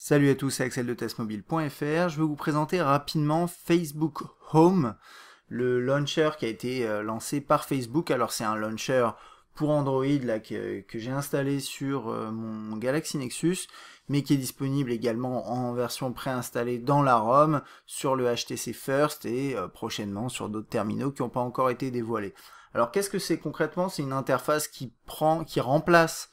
Salut à tous, c'est Axel de testmobile.fr. Je vais vous présenter rapidement Facebook Home, le launcher qui a été lancé par Facebook. Alors c'est un launcher pour Android là, que j'ai installé sur mon Galaxy Nexus, mais qui est disponible également en version préinstallée dans la ROM, sur le HTC First et prochainement sur d'autres terminaux qui n'ont pas encore été dévoilés. Alors qu'est-ce que c'est concrètement? C'est une interface qui remplace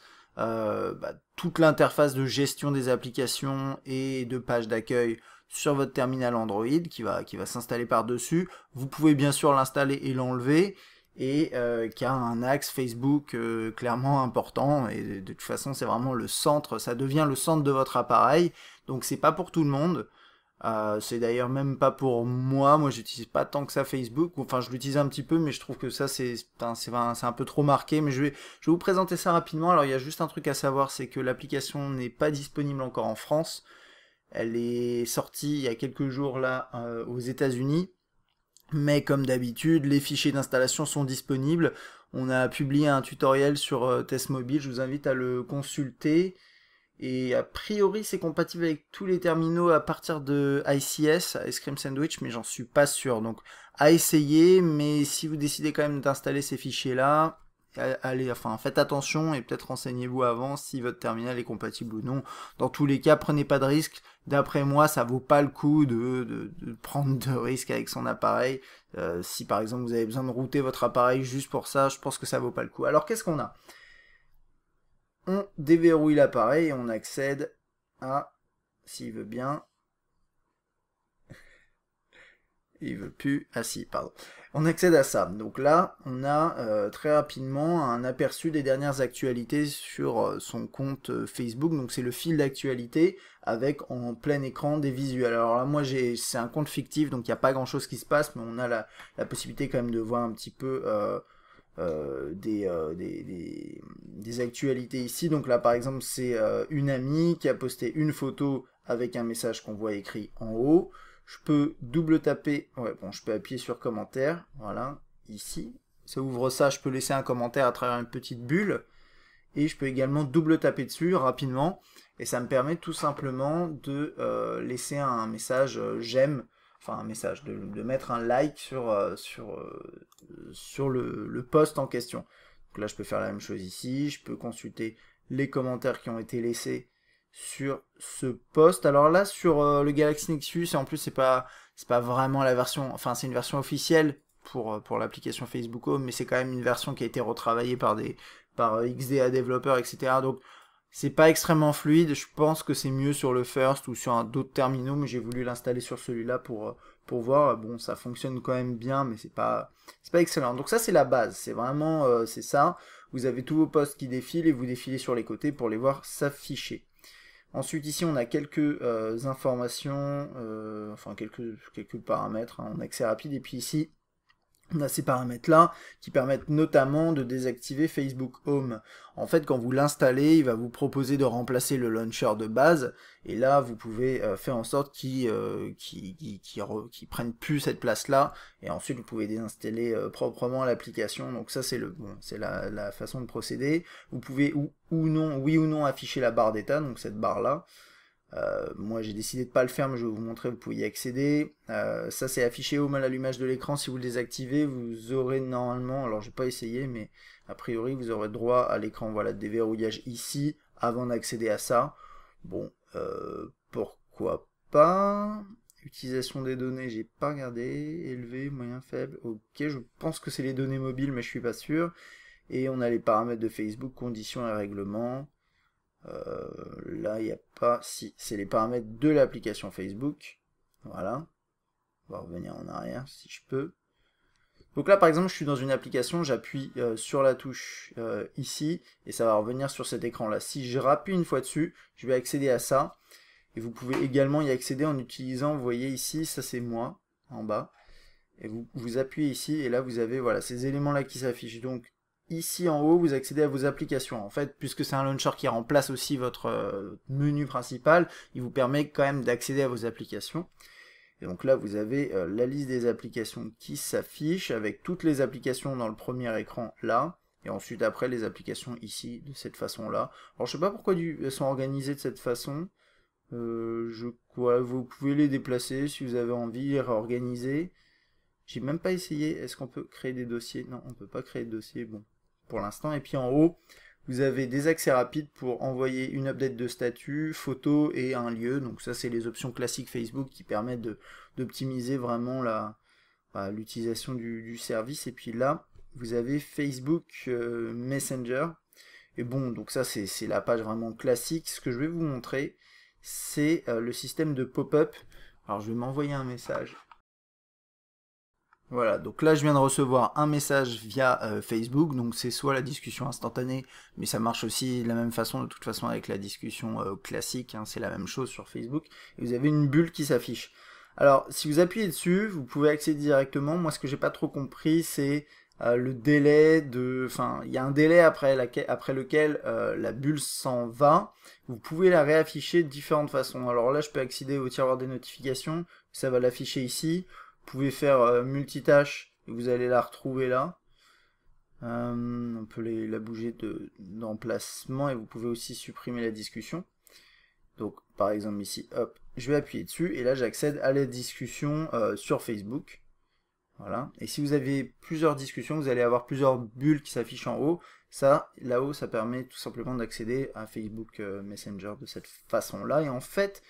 toute l'interface de gestion des applications et de pages d'accueil sur votre terminal Android qui va s'installer par-dessus. Vous pouvez bien sûr l'installer et l'enlever, et qui a un axe Facebook clairement important, et de toute façon c'est vraiment le centre, ça devient le centre de votre appareil, donc c'est pas pour tout le monde. C'est d'ailleurs même pas pour moi j'utilise pas tant que ça Facebook, enfin je l'utilise un petit peu, mais je trouve que ça c'est un peu trop marqué, mais je vais vous présenter ça rapidement. Alors il y a juste un truc à savoir, c'est que l'application n'est pas disponible encore en France, elle est sortie il y a quelques jours là aux États-Unis, mais comme d'habitude les fichiers d'installation sont disponibles. On a publié un tutoriel sur Test Mobile, je vous invite à le consulter. Et a priori c'est compatible avec tous les terminaux à partir de ICS, Ice Cream Sandwich, mais j'en suis pas sûr. Donc à essayer, mais si vous décidez quand même d'installer ces fichiers là, faites attention et peut-être renseignez-vous avant si votre terminal est compatible ou non. Dans tous les cas, prenez pas de risques. D'après moi, ça vaut pas le coup de prendre de risques avec son appareil. Si par exemple vous avez besoin de router votre appareil juste pour ça, je pense que ça vaut pas le coup. Alors qu'est-ce qu'on a? On déverrouille l'appareil et on accède à, s'il veut bien, il veut plus, ah si, pardon, on accède à ça. Donc là, on a très rapidement un aperçu des dernières actualités sur son compte Facebook. Donc c'est le fil d'actualité avec en plein écran des visuels. Alors là, moi c'est un compte fictif, donc il n'y a pas grand chose qui se passe, mais on a la possibilité quand même de voir un petit peu des actualités ici. Donc là par exemple c'est une amie qui a posté une photo avec un message qu'on voit écrit en haut. Je peux double taper, je peux appuyer sur commentaire, voilà, ici. Ça ouvre ça, je peux laisser un commentaire à travers une petite bulle. Et je peux également double taper dessus rapidement. Et ça me permet tout simplement de laisser un message j'aime, enfin un message, de mettre un like sur le post en question. Donc là je peux faire la même chose ici, je peux consulter les commentaires qui ont été laissés sur ce post. Alors là sur le Galaxy Nexus, et en plus c'est pas vraiment la version, enfin c'est une version officielle pour l'application Facebook Home, mais c'est quand même une version qui a été retravaillée par XDA développeurs, etc. Donc c'est pas extrêmement fluide. Je pense que c'est mieux sur le First ou sur d'autres terminaux, mais j'ai voulu l'installer sur celui-là pour voir. Bon, ça fonctionne quand même bien, mais c'est pas excellent. Donc ça c'est la base. C'est vraiment c'est ça. Vous avez tous vos posts qui défilent et vous défilez sur les côtés pour les voir s'afficher. Ensuite ici on a quelques informations, enfin quelques paramètres en accès rapide, et puis ici on a ces paramètres-là qui permettent notamment de désactiver Facebook Home. En fait, quand vous l'installez, il va vous proposer de remplacer le launcher de base, et là, vous pouvez faire en sorte qu'il prenne plus cette place-là, et ensuite vous pouvez désinstaller proprement l'application. Donc ça, c'est la façon de procéder. Vous pouvez oui ou non afficher la barre d'état, donc cette barre-là. Moi j'ai décidé de pas le faire, mais je vais vous montrer, vous pouvez y accéder. Ça c'est affiché Home à l'allumage de l'écran. Si vous le désactivez, vous aurez normalement, alors j'ai pas essayé, mais a priori vous aurez droit à l'écran de déverrouillage ici avant d'accéder à ça. Bon, pourquoi pas. Utilisation des données, j'ai pas regardé. Élevé, moyen, faible, ok, je pense que c'est les données mobiles, mais je suis pas sûr. Et on a les paramètres de Facebook, conditions et règlements. Là, il n'y a pas... Si, c'est les paramètres de l'application Facebook. Voilà. On va revenir en arrière, si je peux. Donc là, par exemple, je suis dans une application, j'appuie sur la touche ici, et ça va revenir sur cet écran-là. Si je rappuie une fois dessus, je vais accéder à ça. Et vous pouvez également y accéder en utilisant, vous voyez ici, ça c'est moi, en bas. Et vous appuyez ici, et là vous avez voilà, ces éléments-là qui s'affichent. Donc, ici en haut, vous accédez à vos applications. En fait, puisque c'est un launcher qui remplace aussi votre menu principal, il vous permet quand même d'accéder à vos applications. Et donc là, vous avez la liste des applications qui s'affiche, avec toutes les applications dans le premier écran là, et ensuite après les applications ici, de cette façon-là. Alors je sais pas pourquoi elles sont organisées de cette façon. Voilà, vous pouvez les déplacer si vous avez envie, les réorganiser. J'ai même pas essayé. Est-ce qu'on peut créer des dossiers? Non, on peut pas créer de dossier. Bon, pour l'instant. Et puis en haut, vous avez des accès rapides pour envoyer une update de statut, photo et un lieu. Donc ça, c'est les options classiques Facebook qui permettent d'optimiser vraiment l'utilisation du service. Et puis là, vous avez Facebook Messenger. Et bon, donc ça, c'est la page vraiment classique. Ce que je vais vous montrer, c'est le système de pop-up. Alors, je vais m'envoyer un message. Voilà, donc là je viens de recevoir un message via Facebook, donc c'est soit la discussion instantanée, mais ça marche aussi de la même façon, de toute façon avec la discussion classique, hein, c'est la même chose sur Facebook, et vous avez une bulle qui s'affiche. Alors, si vous appuyez dessus, vous pouvez accéder directement. Moi, ce que j'ai pas trop compris, c'est le délai de... Enfin, il y a un délai après lequel la bulle s'en va. Vous pouvez la réafficher de différentes façons. Alors là, je peux accéder au tiroir des notifications, ça va l'afficher ici. Vous pouvez faire multitâche et vous allez la retrouver là. On peut la bouger d'emplacement et vous pouvez aussi supprimer la discussion. Donc par exemple ici, hop, je vais appuyer dessus et là j'accède à la discussion sur Facebook. Voilà. Et si vous avez plusieurs discussions, vous allez avoir plusieurs bulles qui s'affichent en haut. Ça, là-haut, ça permet tout simplement d'accéder à Facebook Messenger de cette façon-là. Et en fait,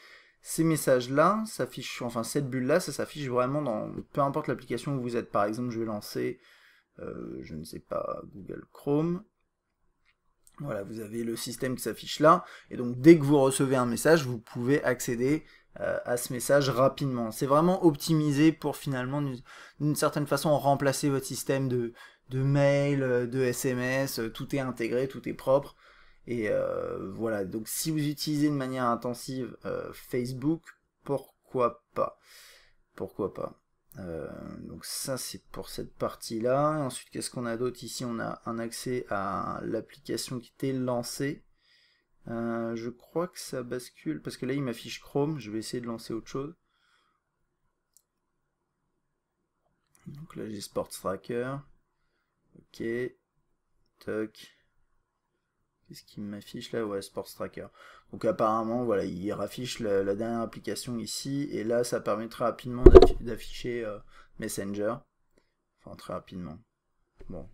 ces messages-là s'affichent, enfin cette bulle-là, ça s'affiche vraiment dans peu importe l'application où vous êtes. Par exemple, je vais lancer, je ne sais pas, Google Chrome. Voilà, vous avez le système qui s'affiche là. Et donc, dès que vous recevez un message, vous pouvez accéder à ce message rapidement. C'est vraiment optimisé pour finalement, d'une certaine façon, remplacer votre système de mail, de SMS. Tout est intégré, tout est propre. Et voilà, donc si vous utilisez de manière intensive Facebook, pourquoi pas? Pourquoi pas? Donc ça c'est pour cette partie-là. Ensuite, qu'est-ce qu'on a d'autre? Ici, on a un accès à l'application qui était lancée. Je crois que ça bascule, parce que là il m'affiche Chrome, je vais essayer de lancer autre chose. Donc là j'ai Sports Tracker. Ok. Toc. Qu'est-ce qu'il m'affiche là? Ouais, Sports Tracker. Donc apparemment, voilà, il raffiche la dernière application ici, et là ça permettra rapidement d'afficher Messenger. Enfin, très rapidement. Bon,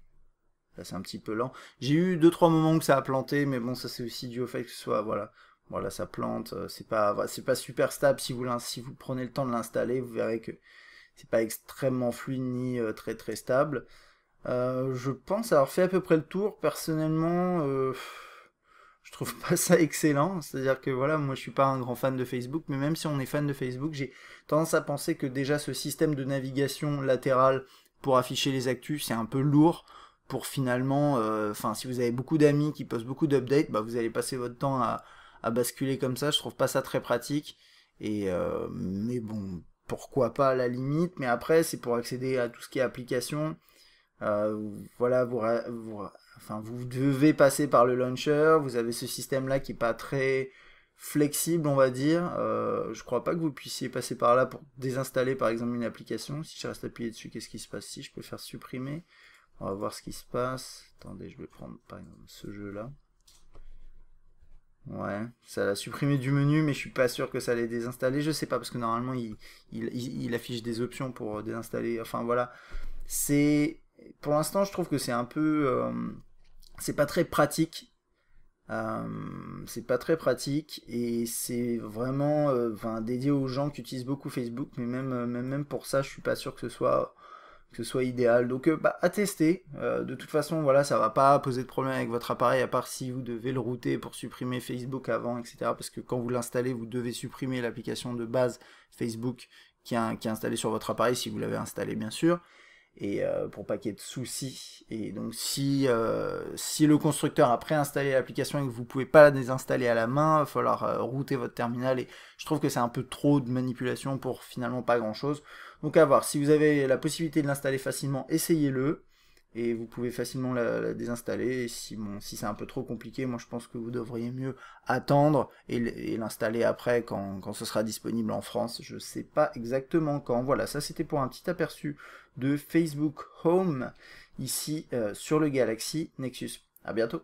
là c'est un petit peu lent. J'ai eu 2-3 moments où ça a planté, mais bon, ça c'est aussi dû au fait que ce soit, voilà, ça plante, c'est pas super stable. Si vous prenez le temps de l'installer, vous verrez que c'est pas extrêmement fluide ni très très stable. Je pense avoir fait à peu près le tour. Personnellement, je trouve pas ça excellent. C'est-à-dire que voilà, moi je suis pas un grand fan de Facebook, mais même si on est fan de Facebook, j'ai tendance à penser que déjà ce système de navigation latérale pour afficher les actus, c'est un peu lourd pour finalement, enfin si vous avez beaucoup d'amis qui postent beaucoup d'updates, bah vous allez passer votre temps à basculer comme ça. Je trouve pas ça très pratique. Et mais bon, pourquoi pas à la limite. Mais après, c'est pour accéder à tout ce qui est application. Voilà, enfin, vous devez passer par le launcher. Vous avez ce système-là qui est pas très flexible, on va dire. Je crois pas que vous puissiez passer par là pour désinstaller par exemple une application. Si je reste appuyé dessus, qu'est-ce qui se passe? Si je peux faire supprimer, on va voir ce qui se passe. Attendez, je vais prendre par exemple ce jeu-là. Ouais, ça l'a supprimé du menu, mais je suis pas sûr que ça l'ait désinstallé. Je sais pas, parce que normalement il affiche des options pour désinstaller. Enfin voilà, c'est pour l'instant je trouve que c'est un peu, c'est pas très pratique. C'est pas très pratique et c'est vraiment enfin, dédié aux gens qui utilisent beaucoup Facebook, mais même pour ça, je suis pas sûr que ce soit idéal. Donc bah, à tester. De toute façon, voilà, ça va pas poser de problème avec votre appareil, à part si vous devez le router pour supprimer Facebook avant, etc. Parce que quand vous l'installez, vous devez supprimer l'application de base Facebook qui est installée sur votre appareil, si vous l'avez installé bien sûr. Et pour pas qu'il y ait de soucis. Et donc si le constructeur a préinstallé l'application et que vous pouvez pas la désinstaller à la main, il va falloir router votre terminal, et je trouve que c'est un peu trop de manipulation pour finalement pas grand chose. Donc à voir, si vous avez la possibilité de l'installer facilement, essayez-le, et vous pouvez facilement la désinstaller. Et si c'est un peu trop compliqué, moi je pense que vous devriez mieux attendre et l'installer après quand ce sera disponible en France. Je sais pas exactement quand. Voilà, ça c'était pour un petit aperçu de Facebook Home ici sur le Galaxy Nexus. À bientôt.